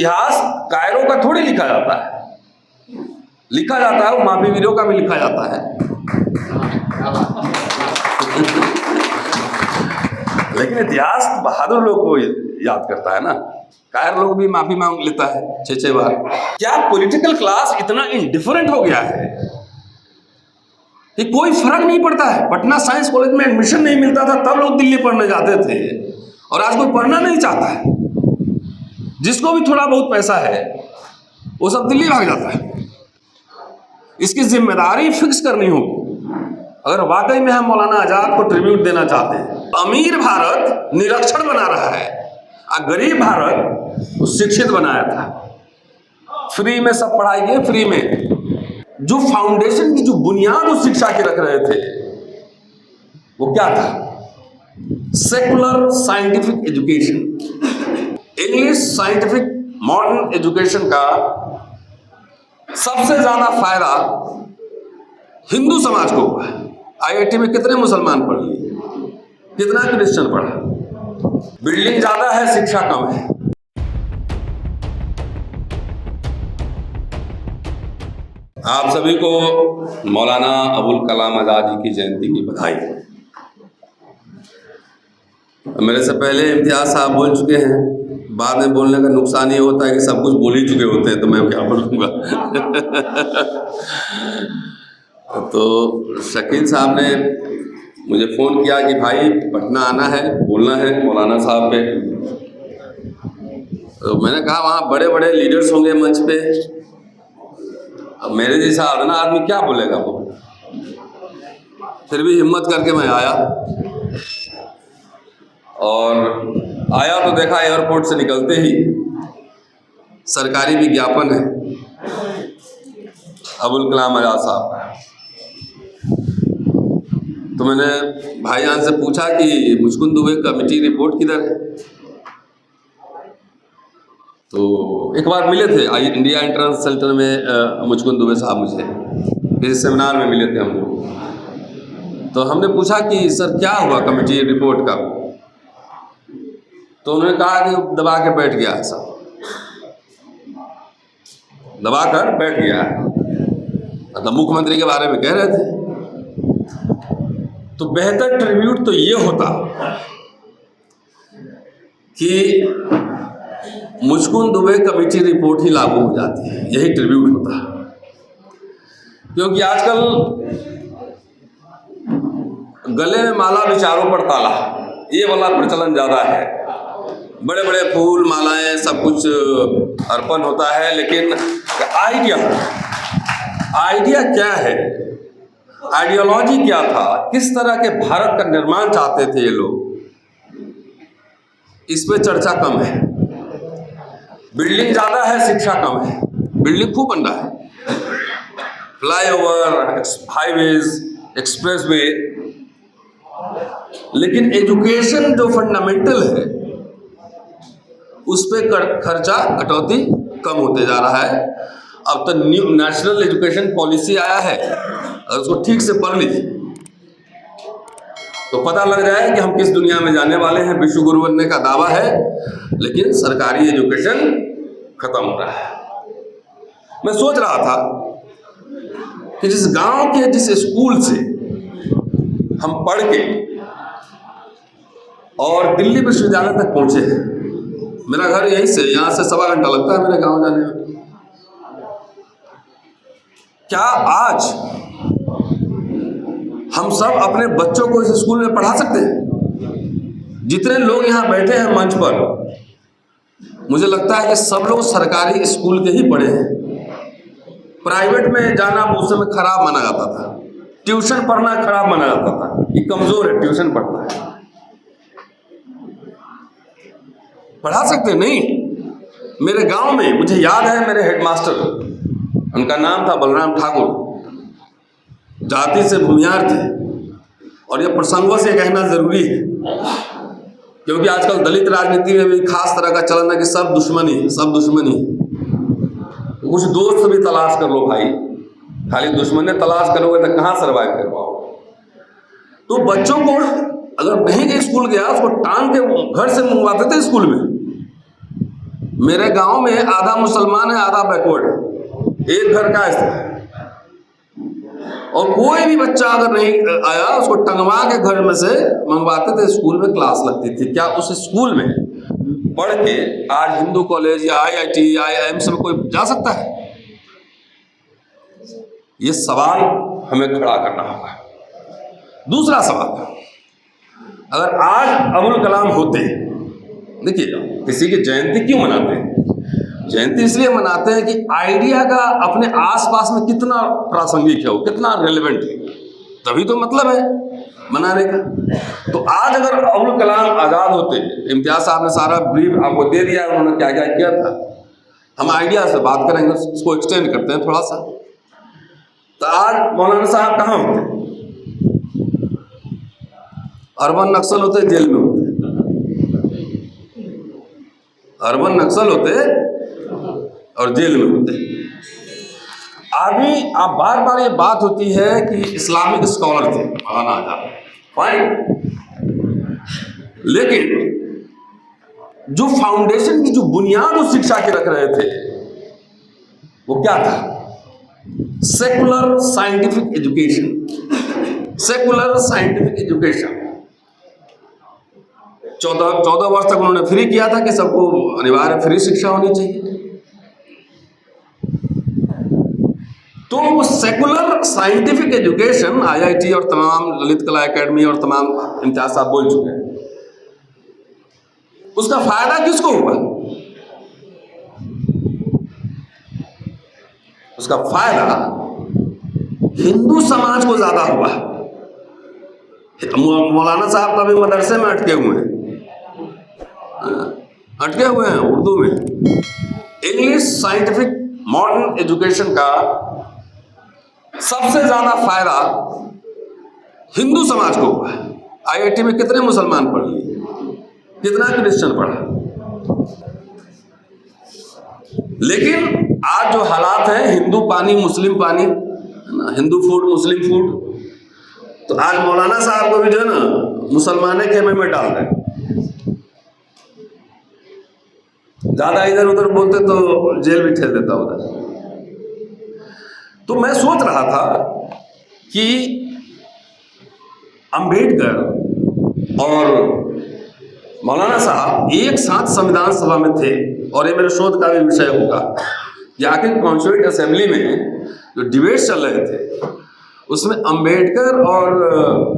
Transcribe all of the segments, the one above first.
इतिहास कायरों का थोड़ी लिखा जाता है, लिखा जाता है वो महावीरों का भी लिखा जाता है। लेकिन इतिहास बहादुर लोग को याद करता है ना। कायर लोग भी माफी मांग लेता है 6-6 बार। क्या पॉलिटिकल क्लास इतना इंडिफरेंट हो गया है कि कोई फर्क नहीं पड़ता है? पटना साइंस कॉलेज में एडमिशन नहीं मिलता था तब लोग दिल्ली पढ़ने जाते थे, और आज कोई पढ़ना नहीं चाहता है। जिसको भी थोड़ा बहुत पैसा है वो सब दिल्ली भाग जाता है। इसकी जिम्मेदारी फिक्स करनी होगी अगर वाकई में हम मौलाना आजाद को ट्रिब्यूट देना चाहते हैं। अमीर भारत निरक्षर बना रहा है और गरीब भारत को शिक्षित बनाया था। फ्री में सब पढ़ाई किए, फ्री में। जो फाउंडेशन की जो बुनियाद उस शिक्षा के रख रहे थे वो क्या था? Secular scientific education. English scientific modern education का सबसे ज्यादा फायदा हिंदू समाज को हुआ है। आईआईटी में कितने मुसलमान पढ़ लिए, कितना क्रिश्चियन पढ़ा? बिल्डिंग ज्यादा है, शिक्षा कम है। आप सभी को मौलाना अबुल कलाम आजाद जी की जयंती की बधाई। मेरे से पहले इम्तियाज साहब बोल चुके हैं, बाद में बोलने का नुकसान ये होता है कि सब कुछ बोल ही चुके होते हैं तो मैं क्या बोलूँगा। तो शकील साहब ने मुझे फ़ोन किया कि भाई पटना आना है, बोलना है मौलाना साहब पे। तो मैंने कहा वहाँ बड़े बड़े लीडर्स होंगे मंच पे, अब मेरे जैसा अदना आदमी क्या बोलेगा वो। फिर भी हिम्मत करके मैं आया, और आया तो देखा एयरपोर्ट से निकलते ही सरकारी विज्ञापन है अबुल कलाम आजाद साहब का। तो मैंने भाईजान से पूछा कि मुचकुंद दुबे कमेटी रिपोर्ट किधर है? तो एक बार मिले थे इंडिया एंट्रेंस सेंटर में मुचकुंद दुबे साहब, मुझे इस सेमिनार में मिले थे हम लोग। तो हमने पूछा कि सर क्या हुआ कमेटी रिपोर्ट का? तो उन्होंने कहा कि दबा के बैठ गया है, सब दबा कर बैठ गया है। मतलब मुख्यमंत्री के बारे में कह रहे थे। तो बेहतर ट्रिब्यूट तो ये होता कि मुचकुंद दुबे कमेटी रिपोर्ट ही लागू हो जाती है, यही ट्रिब्यूट होता। क्योंकि आजकल गले में माला विचारों पर ताला, ये वाला प्रचलन ज़्यादा है। बड़े बड़े फूल मालाएं सब कुछ अर्पण होता है, लेकिन आइडिया क्या है, आइडियोलॉजी क्या था, किस तरह के भारत का निर्माण चाहते थे ये लोग, इस पे चर्चा कम है। बिल्डिंग ज़्यादा है, शिक्षा कम है। बिल्डिंग खूब बन रहा है, फ्लाईओवर, हाईवेज, एक्सप्रेसवे, लेकिन एजुकेशन जो फंडामेंटल है उस पर खर्चा कटौती कम होते जा रहा है। अब तो न्यू नेशनल एजुकेशन पॉलिसी आया है, अगर उसको ठीक से पढ़ लीजिए तो पता लग जाए कि हम किस दुनिया में जाने वाले हैं। विश्व गुरु बनने का दावा है, लेकिन सरकारी एजुकेशन खत्म हो रहा है। मैं सोच रहा था कि जिस गांव के जिस स्कूल से हम पढ़ के और दिल्ली विश्वविद्यालय तक पहुंचे हैं, मेरा घर यहीं से, यहाँ से 1.25 घंटा लगता है मेरे गांव जाने में। क्या आज हम सब अपने बच्चों को इस स्कूल में पढ़ा सकते हैं? जितने लोग यहाँ बैठे हैं मंच पर, मुझे लगता है कि सब लोग सरकारी स्कूल के ही पढ़े हैं। प्राइवेट में जाना उस समय खराब माना जाता था, ट्यूशन पढ़ना खराब माना जाता था, ये कमजोर है ट्यूशन पढ़ता है। पढ़ा सकते नहीं? मेरे गांव में मुझे याद है, मेरे हेडमास्टर, उनका नाम था बलराम ठाकुर, जाति से भूमियार थे। और ये प्रसंगों से कहना जरूरी है, क्योंकि आजकल दलित राजनीति में भी खास तरह का चलन है कि सब दुश्मनी, सब दुश्मनी। तो कुछ दोस्त भी तलाश कर लो भाई, खाली दुश्मनी तलाश करोगे तो कहाँ सर्वाइव कर पाओगे। तो बच्चों को अगर कहीं के स्कूल गया, उसको टांग के घर से मंगवाते थे स्कूल में, मेरे गांव में आधा मुसलमान है, आधा बैकवर्ड है, एक घर का ऐसा है। और कोई भी बच्चा अगर नहीं आया उसको टंगवा के घर में से मंगवाते थे, स्कूल में क्लास लगती थी। क्या उस स्कूल में पढ़ के आज हिंदू कॉलेज या IIT या IIM से कोई जा सकता है? ये सवाल हमें खड़ा करना होगा। दूसरा सवाल, अगर आज अबुल कलाम होते, देखिए किसी की जयंती क्यों मनाते हैं? जयंती इसलिए मनाते हैं कि आइडिया का अपने आसपास में कितना प्रासंगिक है, वो कितना रेलेवेंट है, तभी तो मतलब है मनाने का। तो आज अगर अबुल कलाम आज़ाद होते, इम्तियाज साहब ने सारा ब्रीफ आपको दे दिया, उन्होंने क्या क्या किया था, हम आइडिया से बात करेंगे, उसको एक्सटेंड करते हैं थोड़ा सा। तो आज मौलाना साहब कहाँ होते? अर्बन नक्सल होते, जेल में होते। अर्बन नक्सल होते और जेल में होते। अभी आप बार बार ये बात होती है कि इस्लामिक स्कॉलर थे मौलाना आज़ाद, फाइन, लेकिन जो फाउंडेशन की जो बुनियाद उस शिक्षा के रख रहे थे वो क्या था? Secular scientific education. Secular scientific education 14 वर्ष तक उन्होंने फ्री किया था कि सबको अनिवार्य फ्री शिक्षा होनी चाहिए। तो वो सेकुलर साइंटिफिक एजुकेशन IIT और तमाम ललित कला एकेडमी और तमाम इम्तियाज साहब बोल चुके हैं, उसका फायदा किसको हुआ? उसका फायदा हिंदू समाज को ज्यादा हुआ। मौलाना साहब तो अभी मदरसे में अटके हुए हैं उर्दू में। इंग्लिश साइंटिफिक मॉडर्न एजुकेशन का सबसे ज्यादा फायदा हिंदू समाज को हुआ। IIT में कितने मुसलमान पढ़ लिए, कितना क्रिश्चियन पढ़ा, लेकिन आज जो हालात हैं, हिंदू पानी मुस्लिम पानी, हिंदू फूड मुस्लिम फूड, तो आज मौलाना साहब को भी जो है ना मुसलमाने खेमे में डाल दें। ज्यादा इधर उधर बोलते तो जेल भी ठेल देता उधर। तो मैं सोच रहा था कि अंबेडकर और मौलाना साहब एक साथ संविधान सभा में थे, और ये मेरे शोध का भी विषय होगा कि आखिर कॉन्स्टिट्यूएंट असेंबली में जो डिबेट्स चल रहे थे उसमें अंबेडकर और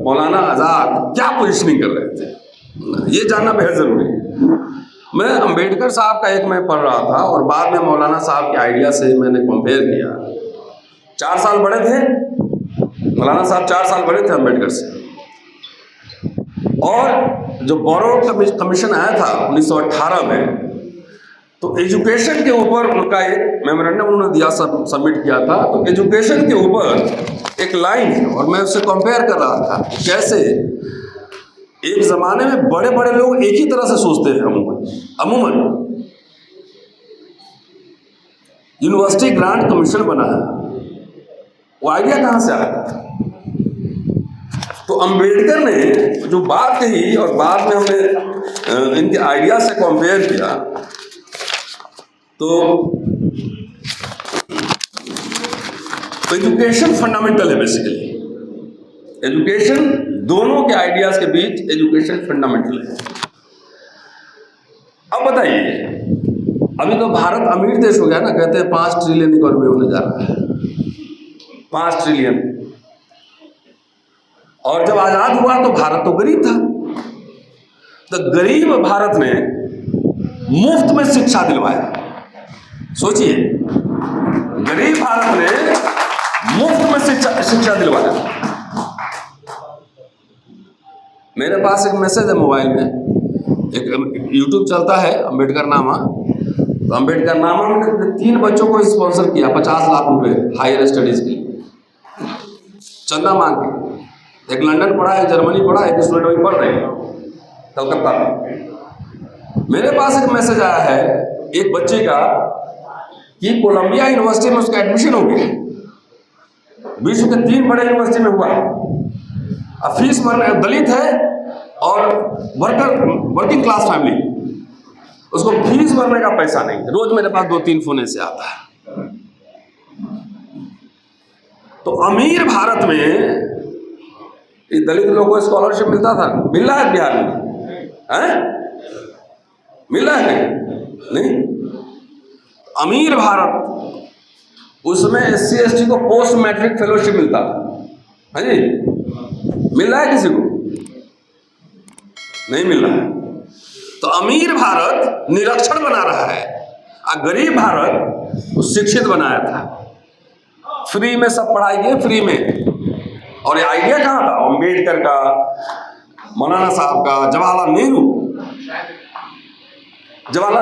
मौलाना आज़ाद क्या पोजिशनिंग कर रहे थे, ये जानना बेहद ज़रूरी है। मैं अंबेडकर साहब का एक मैं पढ़ रहा था और बाद में मौलाना साहब के आइडिया से मैंने कंपेयर किया। 4 साल बड़े थे मौलाना साहब, 4 साल बड़े थे अंबेडकर से। और जो बोरो कमीशन आया था 1918 में, तो एजुकेशन के ऊपर उनका एक मेमोरेंडम उन्होंने दिया, सबमिट किया था। तो एजुकेशन के ऊपर एक लाइन है और मैं उससे कंपेयर कर रहा था कैसे एक ज़माने में बड़े बड़े लोग एक ही तरह से सोचते थे। अमूमन यूनिवर्सिटी ग्रांट कमीशन बना है, वो आइडिया कहाँ से आया? तो अंबेडकर ने जो बात कही और बाद में हमने इनके आइडिया से कंपेयर किया, तो एजुकेशन फंडामेंटल है। बेसिकली एजुकेशन, दोनों के आइडियाज के बीच एजुकेशन फंडामेंटल है। अब बताइए, अभी तो भारत अमीर देश हो गया ना, कहते हैं 5 ट्रिलियन इकोनॉमी होने जा रहा है, 5 ट्रिलियन। और जब आजाद हुआ तो भारत तो गरीब था। तो गरीब भारत ने मुफ्त में शिक्षा दिलवाया। सोचिए, गरीब भारत ने मुफ्त में शिक्षा दिलवाया। मेरे पास एक मैसेज है मोबाइल में, एक YouTube चलता है अम्बेडकर नामा, तो अम्बेडकर नामा में 3 बच्चों को स्पॉन्सर किया 50 लाख रुपए हायर स्टडीज के लिए, चंदा मांग के। एक लंदन पढ़ा, एक जर्मनी पढ़ा, एक स्टूडेंट अभी पढ़ रहे हैं कलकत्ता में। मेरे पास एक मैसेज आया है एक बच्चे का कि कोलंबिया यूनिवर्सिटी में उसका एडमिशन हो गया, विश्व के 3 बड़े यूनिवर्सिटी में हुआ। अब फीस दलित है और वर्किंग क्लास फैमिली, उसको फीस भरने का पैसा नहीं, रोज मेरे पास 2-3 फोन ऐसे आता है। तो अमीर भारत में इस दलित लोगों को स्कॉलरशिप मिलता था, मिल रहा है बिहार में? हैं? मिल रहा है नहीं? अमीर भारत, उसमें SC/ST को पोस्ट मैट्रिक फेलोशिप मिलता था। हाँ जी, मिल रहा है किसी को? नहीं मिल रहा है। तो अमीर भारत निरक्षर बना रहा है और गरीब भारत को शिक्षित बनाया था। फ्री में सब पढ़ाई किए, फ्री में। और ये आइडिया कहाँ था? अम्बेडकर का, मौलाना साहब का, जवाहरलाल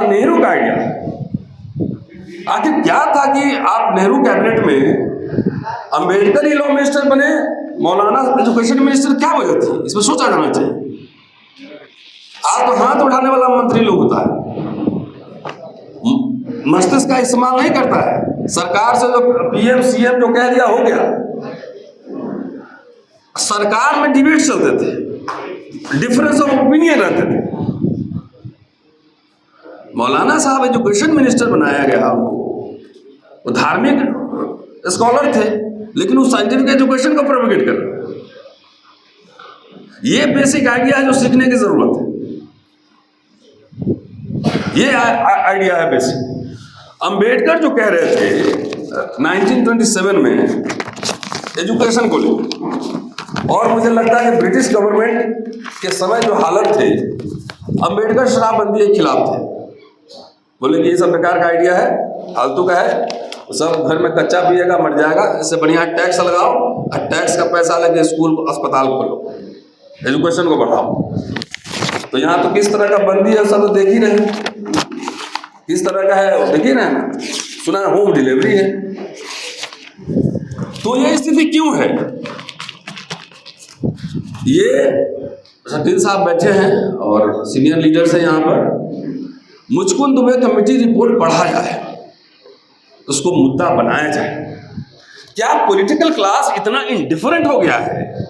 नेहरू का आइडिया। आखिर क्या था कि आप नेहरू कैबिनेट में अम्बेडकर ही लॉ मिनिस्टर बने, मौलाना एजुकेशन मिनिस्टर? क्या वजह थी? इसमें सोचा जाना चाहिए। आप तो हाथ उठाने वाला मंत्री लोग होता है, मस्तिष्क का इस्तेमाल नहीं करता है। सरकार से जो PM CM जो कह दिया हो गया। सरकार में डिबेट चलते थे, डिफरेंस ऑफ ओपिनियन रहते थे। मौलाना साहब एजुकेशन मिनिस्टर बनाया गया, वो धार्मिक स्कॉलर थे, लेकिन वो साइंटिफिक एजुकेशन को प्रोपेगेट कर रहे हैं। ये बेसिक आइडिया है जो सीखने की जरूरत है। ये आइडिया है बेसिक। अंबेडकर जो कह रहे थे 1927 में एजुकेशन को लेकर, और मुझे लगता है कि ब्रिटिश गवर्नमेंट के समय जो हालत थे, अंबेडकर शराबबंदी के खिलाफ थे। बोले कि ये सब बेकार का आइडिया है, फालतू का है, सब घर में कच्चा पिएगा मर जाएगा, इससे बढ़िया टैक्स लगाओ और टैक्स का पैसा लेके स्कूल अस्पताल खोलो, एजुकेशन को बढ़ाओ। तो यहाँ तो किस तरह का बंदी है सब देख ही रहे, किस तरह का है देख ही रहे ना। सुना है होम डिलीवरी है। तो ये स्थिति क्यों है? ये शकील साहब बैठे हैं और सीनियर लीडर्स हैं यहाँ पर। मुचकुंद दुबे कमेटी रिपोर्ट पढ़ा जाए, उसको मुद्दा बनाया जाए। क्या पॉलिटिकल क्लास इतना इंडिफरेंट हो गया है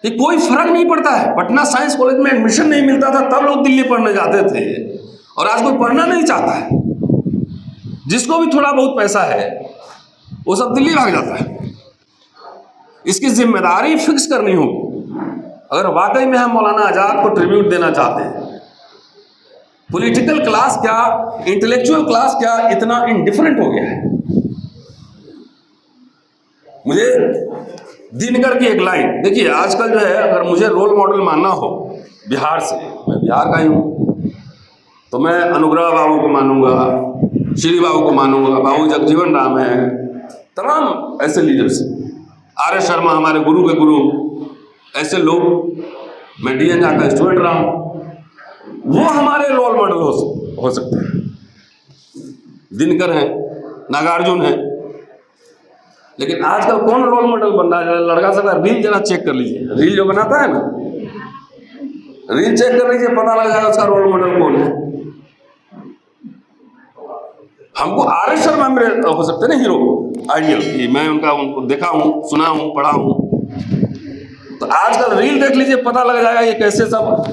कि कोई फर्क नहीं पड़ता है? पटना साइंस कॉलेज में एडमिशन नहीं मिलता था तब लोग दिल्ली पढ़ने जाते थे, और आज कोई पढ़ना नहीं चाहता है। जिसको भी थोड़ा बहुत पैसा है वो सब दिल्ली भाग जाता है। इसकी जिम्मेदारी फिक्स करनी होगी अगर वाकई में हम मौलाना आजाद को ट्रिब्यूट देना चाहते हैं। पॉलिटिकल क्लास क्या, इंटेलेक्चुअल क्लास क्या इतना इंडिफरेंट हो गया है? मुझे दिनकर की एक लाइन देखिए, आजकल जो है अगर मुझे रोल मॉडल मानना हो बिहार से, मैं बिहार का ही हूँ, तो मैं अनुग्रह बाबू को मानूंगा, श्री बाबू को मानूंगा, बाबू जगजीवन राम है, तमाम ऐसे लीडर्स, RS शर्मा हमारे गुरु के गुरु, ऐसे लोग, मैं DN झा का स्टूडेंट रहा हूँ, वो हमारे रोल मॉडल हो सकते हैं। दिनकर हैं, नागार्जुन हैं। लेकिन आजकल कौन रोल मॉडल बन रहा है? लड़का सब रील जरा चेक कर लीजिए, रील जो बनाता है ना, रील चेक कर लीजिए, पता लग जाएगा उसका रोल मॉडल कौन है। हमको RS शर्मा मेरे हो सकते ना हीरो आइडियल, मैं उनको देखा हूँ, सुना हूँ, पढ़ा हूँ। तो आजकल रील देख लीजिए, पता लग जाएगा ये कैसे सब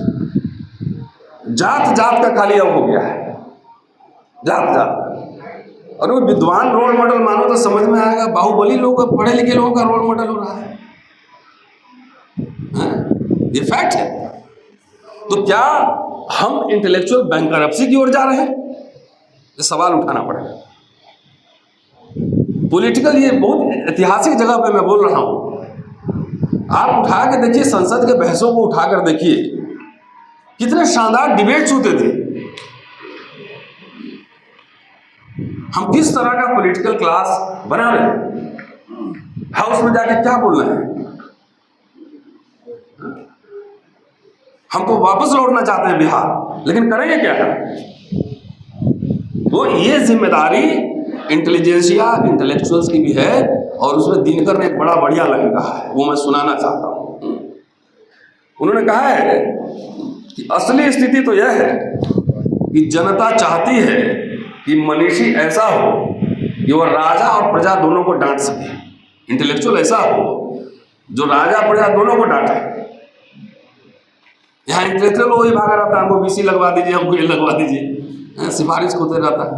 जात जात का खाली अब हो गया है, जात जात। और वो विद्वान रोल मॉडल मानो तो समझ में आएगा, बाहुबली लोग, पढ़े लिखे लोगों का रोल मॉडल हो रहा है। ये फैक्ट है। तो क्या हम इंटेलेक्चुअल बैंकरप्सी की ओर जा रहे हैं? ये सवाल उठाना पड़ेगा। पॉलिटिकल, ये बहुत ऐतिहासिक जगह पे मैं बोल रहा हूं। आप उठा के देखिए, संसद के बहसों को उठाकर देखिए, कितने शानदार डिबेट्स होते थे। हम किस तरह का पॉलिटिकल क्लास बना रहे हैं? हाउस में जाके क्या बोल रहे हैं? हम तो वापस लौटना चाहते हैं बिहार, लेकिन करेंगे क्या? तो ये जिम्मेदारी इंटेलिजेंसिया, इंटेलेक्चुअल्स की भी है, और उसमें दिनकर ने एक बड़ा बढ़िया लाइन कहा है, वो मैं सुनाना चाहता हूं। उन्होंने कहा है कि असली स्थिति तो यह है कि जनता चाहती है कि मनीषी ऐसा हो कि वह राजा और प्रजा दोनों को डांट सके। इंटेलेक्चुअल ऐसा हो जो राजा प्रजा दोनों को डांटे। यहाँ इंटेलेक्चुअल वही भागा रहता है, हमको बीसी लगवा दीजिए, हमको ये लगवा दीजिए, सिफारिश होते रहता है।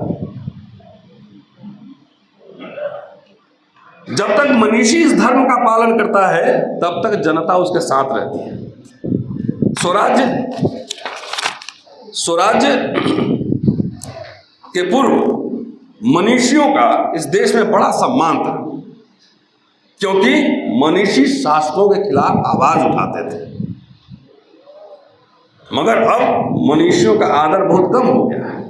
जब तक मनीषी इस धर्म का पालन करता है तब तक जनता उसके साथ रहती है। स्वराज्य के पूर्व मनीषियों का इस देश में बड़ा सम्मान था, क्योंकि मनीषी शासकों के खिलाफ आवाज उठाते थे। मगर अब मनीषियों का आदर बहुत कम हो गया है।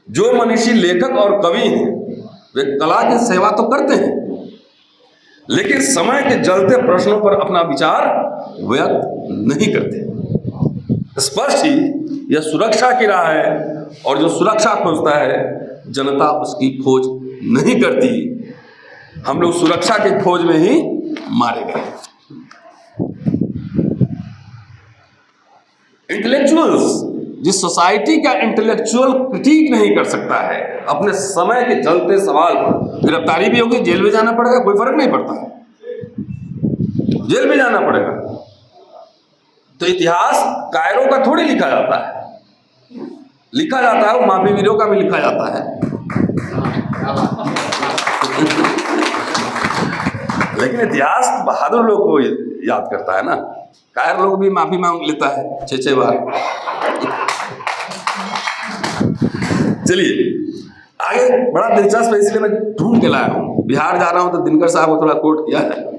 जो मनीषी लेखक और कवि हैं वे कला की सेवा तो करते हैं, लेकिन समय के जलते प्रश्नों पर अपना विचार व्यक्त नहीं करते। स्पष्ट ही यह सुरक्षा की राह है, और जो सुरक्षा खोजता है जनता उसकी खोज नहीं करती। हम लोग सुरक्षा की खोज में ही मारे गए। इंटेलेक्चुअल्स, जिस सोसाइटी का इंटेलेक्चुअल क्रिटिक नहीं कर सकता है अपने समय के चलते सवाल पर, गिरफ्तारी भी होगी, जेल में जाना पड़ेगा, कोई फर्क नहीं पड़ता, जेल में जाना पड़ेगा। तो इतिहास कायरों का थोड़ी लिखा जाता है, लिखा जाता है वो माफी वीरों का भी लिखा जाता है। लेकिन इतिहास बहादुर लोग को याद करता है ना। कायर लोग भी माफी मांग लेता है 6-6 बार। चलिए आगे, बड़ा दिलचस्प है, इसलिए मैं ढूंढ के लाया हूं। बिहार जा रहा हूं तो दिनकर साहब को थोड़ा कोट किया है।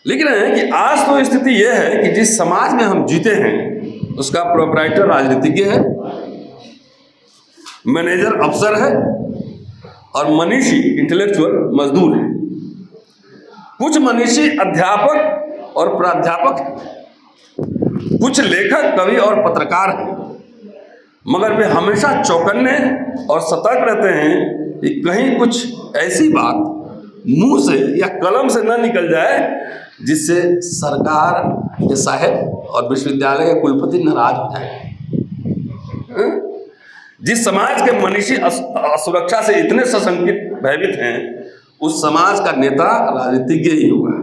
लिख रहे हैं कि आज तो स्थिति यह है कि जिस समाज में हम जीते हैं उसका प्रोप्राइटर राजनीतिज्ञ है, मैनेजर अफसर है, और मनीषी इंटेलेक्चुअल मजदूर है। कुछ मनीषी अध्यापक और प्राध्यापक, कुछ लेखक, कवि और पत्रकार हैं, मगर वे हमेशा चौकन्ने और सतर्क रहते हैं कि कहीं कुछ ऐसी बात मुंह से या कलम से न निकल जाए जिससे सरकार के साहब और विश्वविद्यालय के कुलपति नाराज हो जाए। जिस समाज के मनीषी असुरक्षा से इतने सशंकित, भयभीत हैं, उस समाज का नेता राजनीतिज्ञ ही होगा।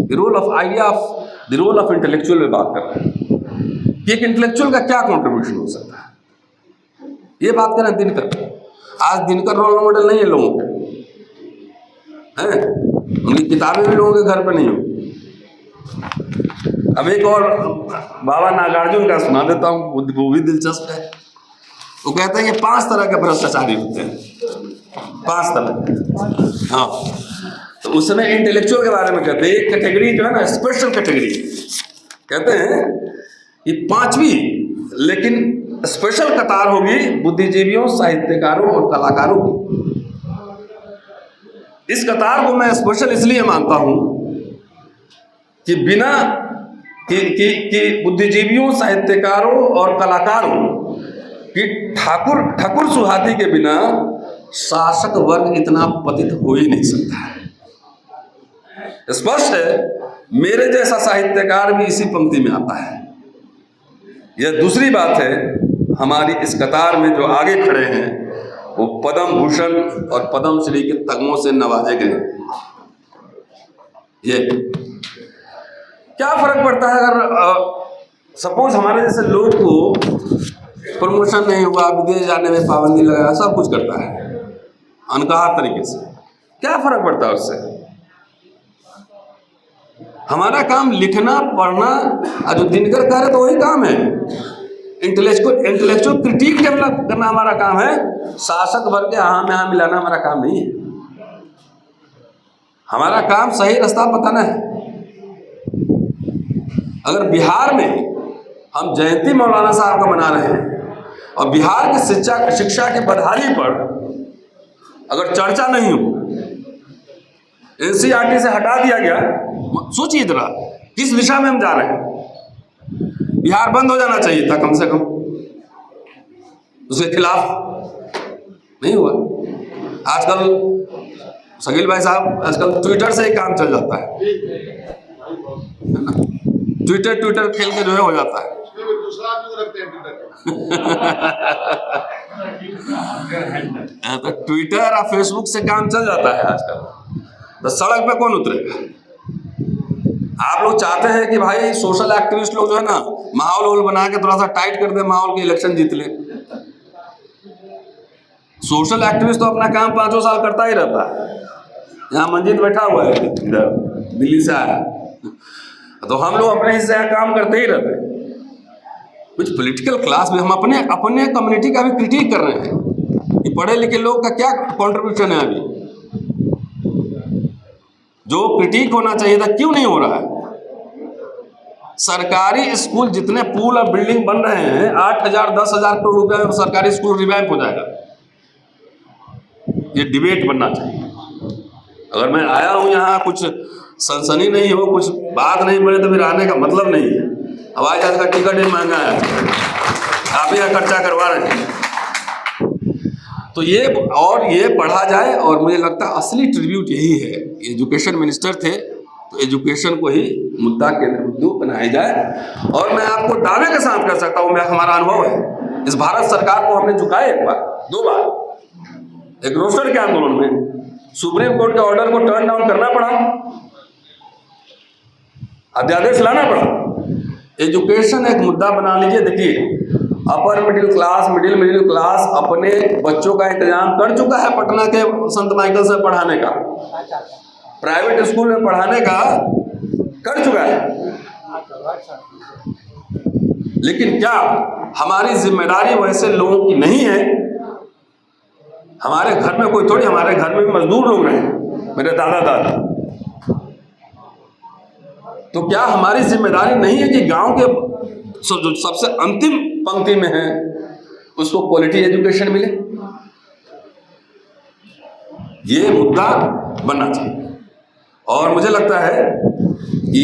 द रोल ऑफ इंटेलेक्चुअल में बात कर रहे हैं कि एक इंटेलेक्चुअल का क्या कंट्रीब्यूशन हो सकता है। ये बात करें दिनकर। आज दिनकर रोल मॉडल नहीं है लोगों के, हैं? उनकी किताबें भी लोगों के घर पे नहीं हो। अब एक और बाबा नागार्जुन का सुना देता हूँ, वो भी दिलचस्प है। वो कहते हैं कि 5 तरह के भ्रष्टाचारी होते हैं, 5 तरह। हाँ, तो उस समय इंटेलेक्चुअल के बारे में कहते हैं, एक कैटेगरी जो है ना, स्पेशल कैटेगरी, कहते हैं कि 5वीं लेकिन स्पेशल कतार होगी बुद्धिजीवियों, साहित्यकारों और कलाकारों की। इस कतार को मैं स्पेशल इसलिए मानता हूं कि बिना कि बुद्धिजीवियों, साहित्यकारों और कलाकारों की ठाकुर सुहाती के बिना शासक वर्ग इतना पतित हो ही नहीं सकता है। स्पष्ट है, मेरे जैसा साहित्यकार भी इसी पंक्ति में आता है। यह दूसरी बात है, हमारी इस कतार में जो आगे खड़े हैं वो पद्म भूषण और पद्म श्री के तगमों से नवाजे गए। ये क्या फर्क पड़ता है अगर सपोज हमारे जैसे लोग को प्रमोशन नहीं हुआ, विदेश जाने में पाबंदी लगाया, सब कुछ करता है अनकहा तरीके से, क्या फर्क पड़ता है उससे? हमारा काम लिखना, पढ़ना, और जो दिनकर कह रहे तो वही काम है। इंटेलेक्चुअल क्रिटिक डेवलप करना हमारा काम है। शासक वर्ग के हाँ में हाँ मिलाना हमारा काम नहीं है। हमारा काम सही रास्ता बताना है। अगर बिहार में हम जयंती मौलाना साहब का मना रहे हैं और बिहार की शिक्षा के बदहाली पर अगर चर्चा नहीं हो, एनसीईआरटी से हटा दिया गया, सोचिए जरा किस दिशा में हम जा रहे हैं। बिहार बंद हो जाना चाहिए था कम से कम, उसके खिलाफ नहीं हुआ। आजकल शकील भाई साहब, आजकल ट्विटर से ही काम चल जाता है ना। ट्विटर खेल के जो है हो जाता है। तो ट्विटर और फेसबुक से काम चल जाता है आजकल। तो सड़क पे कौन उतरेगा? आप लोग चाहते हैं कि भाई सोशल एक्टिविस्ट लोग जो है ना माहौल बना के थोड़ा सा टाइट कर दे माहौल की इलेक्शन जीत ले। सोशल एक्टिविस्ट तो अपना काम 5 साल करता ही रहता है। यहाँ मंजीत बैठा हुआ है इधर दिल्ली से आया, तो हम लोग अपने हिस्से का काम करते ही रहते हैं। कुछ पॉलिटिकल क्लास में हम अपने कम्युनिटी का भी क्रिटिक कर रहे हैं कि पढ़े लिखे लोग का क्या कंट्रीब्यूशन है अभी, जो क्रिटिक होना चाहिए था क्यों नहीं हो रहा है। सरकारी स्कूल जितने पूल और बिल्डिंग बन रहे हैं 8,000 10,000 करोड़ रुपए में सरकारी स्कूल रिवैम्प हो जाएगा। ये डिबेट बनना चाहिए। अगर मैं आया हूं यहाँ कुछ सनसनी नहीं हो, कुछ बात नहीं बने, तो फिर आने का मतलब नहीं है। हवाई जहाज का टिकट ही महंगा है, आप यहाँ खर्चा करवा रहे हैं। तो ये पढ़ा जाए, और मुझे लगता है असली ट्रिब्यूट यही है। एजुकेशन मिनिस्टर थे तो एजुकेशन को ही मुद्दा केंद्र बिंदु बनाया जाए। और मैं आपको दावे के साथ कर सकता हूँ, हमारा अनुभव है, इस भारत सरकार को हमने झुकाया 1 बार 2 बार। एक रोस्टर के आंदोलन में सुप्रीम कोर्ट के ऑर्डर को टर्न डाउन करना पड़ा, अध्यादेश लाना पड़ा। एजुकेशन एक मुद्दा बना लीजिए। देखिए अपर मिडिल क्लास अपने बच्चों का इंतजाम कर चुका है पटना के संत माइकल से पढ़ाने का, प्राइवेट स्कूल में पढ़ाने का कर चुका है। लेकिन क्या हमारी जिम्मेदारी वैसे लोगों की नहीं है? हमारे घर में कोई थोड़ी, हमारे घर में भी मजदूर लोग रहे, मेरे दादा दादी। तो क्या हमारी जिम्मेदारी नहीं है कि गांव के जो सबसे अंतिम पंक्ति में है उसको क्वालिटी एजुकेशन मिले? ये मुद्दा बनना चाहिए। और मुझे लगता है कि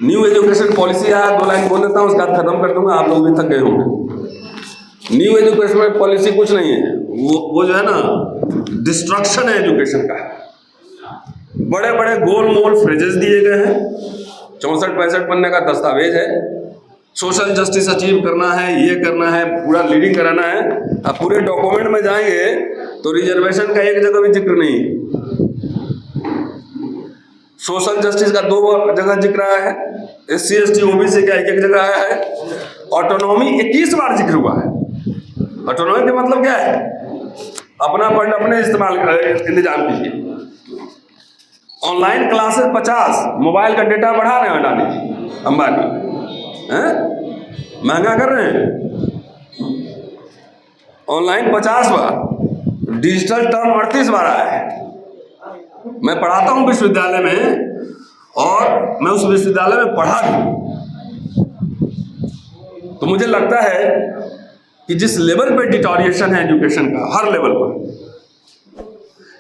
न्यू एजुकेशन पॉलिसी है, 2 लाइन बोल देता हूँ, उसके बाद खत्म कर दूंगा, आप लोग भी थक गए होंगे। न्यू एजुकेशन पॉलिसी कुछ नहीं है, वो जो है ना डिस्ट्रक्शन है एजुकेशन का। बड़े बड़े गोल मोल फ्रेजेस दिए गए हैं, 64-65 पन्ने का दस्तावेज है। सोशल जस्टिस अचीव करना है, ये करना है, पूरा लीडिंग कराना है। अब पूरे डॉक्यूमेंट में जाएंगे तो रिजर्वेशन का एक जगह भी जिक्र नहीं, सोशल जस्टिस का 2 जगह जिक्र आया है, SC ST OBC का 1 जगह आया है, ऑटोनॉमी 21 बार जिक्र हुआ है। ऑटोनॉमी का मतलब क्या है? अपना फंड अपने इस्तेमाल इंतजाम कीजिए। ऑनलाइन क्लासेस 50, मोबाइल का डेटा बढ़ा रहे हैं अडानी अंबानी, महंगा कर रहे हैं। ऑनलाइन 50 बार, डिजिटल टर्म 38 बार आया है। मैं पढ़ाता हूं विश्वविद्यालय में, और मैं उस विश्वविद्यालय में पढ़ा भी। तो मुझे लगता है कि जिस लेवल पे डिटोरिएशन है एजुकेशन का, हर लेवल पर,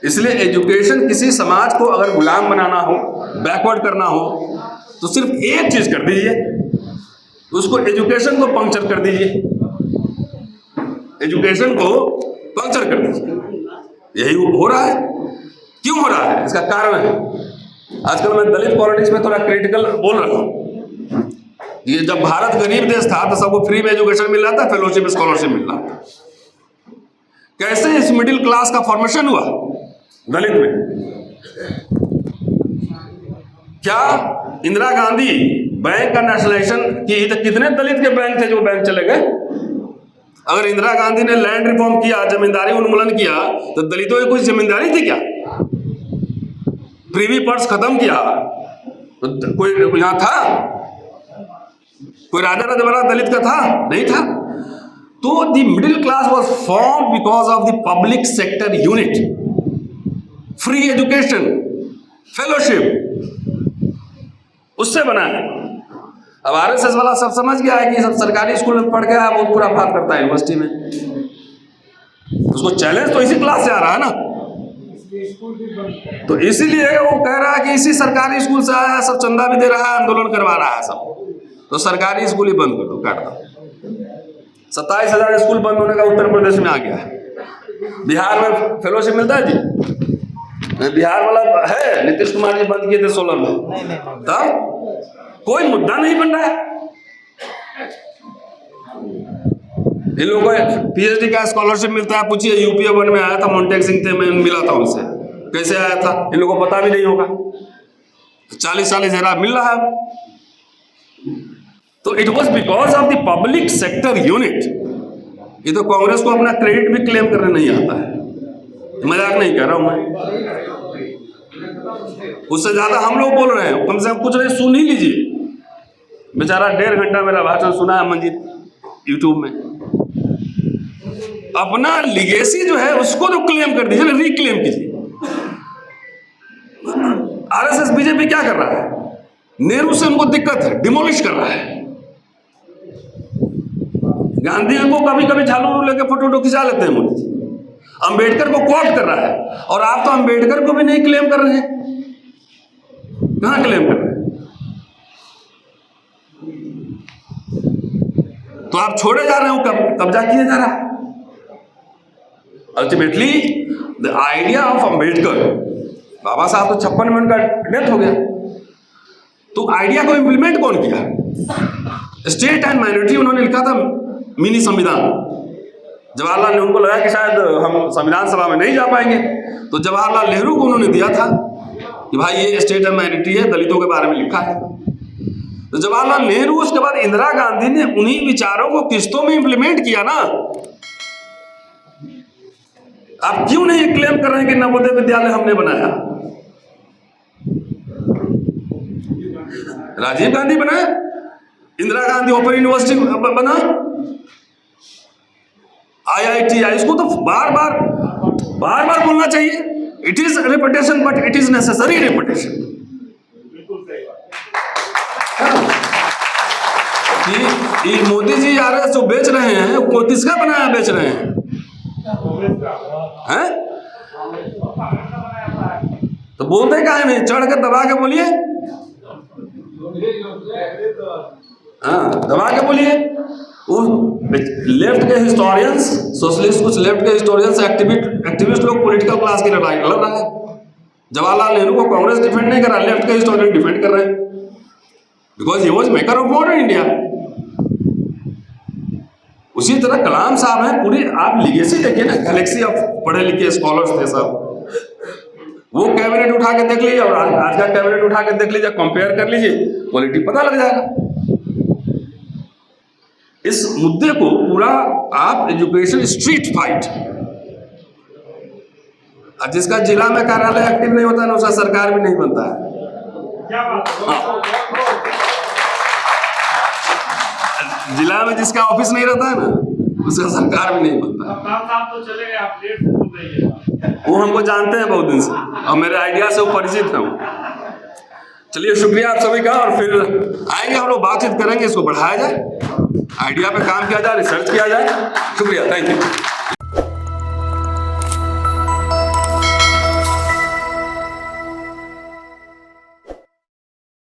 इसलिए एजुकेशन किसी समाज को अगर गुलाम बनाना हो, बैकवर्ड करना हो, तो सिर्फ एक चीज कर दीजिए, उसको एजुकेशन को पंक्चर कर दीजिए। एजुकेशन को पंक्चर कर दीजिए। यही हो रहा है। क्यों हो रहा है? इसका कारण है, आजकल मैं दलित पॉलिटिक्स में थोड़ा क्रिटिकल बोल रहा हूं। ये जब भारत गरीब देश था तो सबको फ्री में एजुकेशन मिल रहा था, फेलोशिप स्कॉलरशिप मिल रहा था। कैसे इस मिडिल क्लास का फॉर्मेशन हुआ दलित में? क्या इंदिरा गांधी बैंक का नेशनलाइजेशन की तो कितने दलित के बैंक थे जो बैंक चले गए? अगर इंदिरा गांधी ने लैंड रिफॉर्म किया, जमींदारी उन्मूलन किया, तो दलितों की कुछ जमींदारी थी क्या? प्रीवी पर्स खत्म किया तो कोई यहां था? कोई राजा रजवाड़ा दलित का था? नहीं था। तो the middle class was form because of the public sector unit, free education, fellowship, उससे बना है। अब RSS वाला सब समझ गया है कि सब सरकारी स्कूल में पढ़ के आया, बहुत बुरा बात करता है यूनिवर्सिटी में, उसको चैलेंज तो इसी क्लास से आ रहा है ना। तो इसीलिए वो कह रहा है कि इसी सरकारी स्कूल से आया है, सब चंदा भी दे रहा है, आंदोलन करवा रहा है सब, तो सरकारी स्कूल ही बंद कर दो, काट दो। 27,000 स्कूल बंद होने का उत्तर प्रदेश में आ गया है। बिहार में फेलोशिप मिलता है जी, बिहार वाला है, नीतीश कुमार जी बंद किए थे 16 में, तब कोई मुद्दा नहीं बन रहा है। इन लोगों को PhD का स्कॉलरशिप मिलता है, पूछिए UP 1 में आया था, मोन्टेक सिंह थे, मैं मिला था उनसे, कैसे आया था इन लोगों को पता भी नहीं होगा, 40 साल ज़रा मिल रहा है। तो it was because of the public sector unit. ये तो कांग्रेस को अपना क्रेडिट भी क्लेम करने नहीं आता है, मजाक नहीं कर रहा हूं मैं। उससे ज्यादा हम लोग बोल रहे हैं, कम से कम कुछ नहीं सुन ही लीजिए। बेचारा 1.5 घंटा मेरा भाषण सुना है मंजीत यूट्यूब में। अपना लिगेसी जो है उसको तो क्लेम कर दीजिए ना, रिक्लेम कीजिए। आरएसएस बीजेपी क्या कर रहा है? नेहरू से उनको दिक्कत है, डिमोलिश कर रहा है। गांधी को कभी कभी झालू लेके फोटो खिंचा लेते हैं मोदी जी। अंबेडकर को कोट कर रहा है, और आप तो अंबेडकर को भी नहीं क्लेम कर रहे हैं। कहां क्लेम कर रहे हैं? तो आप छोड़े जा रहे हो, कब्जा किए जा रहा है। Ultimately the idea of Ambedkar, Baba Saheb तो 56 में उनका डेथ हो गया, तो आइडिया को इंप्लीमेंट कौन किया? स्टेट एंड माइनॉरिटी उन्होंने लिखा था मिनी संविधान। जवाहरलाल नेहरू को लगा कि शायद हम संविधान सभा में नहीं जा पाएंगे, तो जवाहरलाल नेहरू को उन्होंने दिया था कि भाई ये स्टेट एंड माइनॉरिटी है, दलितों के बारे में लिखा है। तो जवाहरलाल नेहरू, उसके बाद इंदिरा गांधी ने उन्हीं विचारों को किस्तों में इंप्लीमेंट किया ना। आप क्यों नहीं क्लेम कर रहे हैं कि नवोदय विद्यालय हमने बनाया? राजीव गांधी बनाया, इंदिरा गांधी ओपन यूनिवर्सिटी बना, IITI, इसको तो बार बार बोलना चाहिए। It is reputation, but it is necessary reputation. कि मोदी जी आरएस जो बेच रहे हैं वो किसका बनाया बेच रहे हैं? हैं? तो बोलते का है नहीं, चढ़ के दबा के बोलिए। हाँ, दबा के बोलिए। लेफ्ट के हिस्टोरियंस, सोशलिस्ट, कुछ लेफ्ट के हिस्टोरियंस, एक्टिविस्ट लोग पॉलिटिकल क्लास की लड़ाई लड़ रहा है। जवाहरलाल नेहरू को कांग्रेस डिफेंड नहीं कर रहा, लेफ्ट के हिस्टोरियन डिफेंड कर रहे हैं, because he was maker of modern India. उसी तरह कलाम साहब हैं, पूरी आप लिगेसी देखिए ना, गैलेक्सी ऑफ पढ़े लिखे स्कॉलर्स थे सब। वो कैबिनेट उठा के देख लीजिए और आज का कैबिनेट उठा के देख लीजिए, कंपेयर कर लीजिए, क्वालिटी पता लग जाएगा। इस मुद्दे को पूरा आप एजुकेशन स्ट्रीट फाइट, जिसका जिला में कार्यालय एक्टिव नहीं होता है ना, उसका सरकार भी नहीं बनता है। जिला में जिसका ऑफिस नहीं रहता है ना, उसका सरकार भी नहीं बनता है। तो चले गए, आप लेट से बोल रही है। वो हमको जानते हैं बहुत दिन से, और मेरे आइडिया से वो परिचित हैं। चलिए, शुक्रिया आप सभी का, और फिर आएंगे हम लोग, बातचीत करेंगे, इसको बढ़ाया जाए, आइडिया पे काम किया जाए, रिसर्च किया जाए। शुक्रिया, थैंक यू।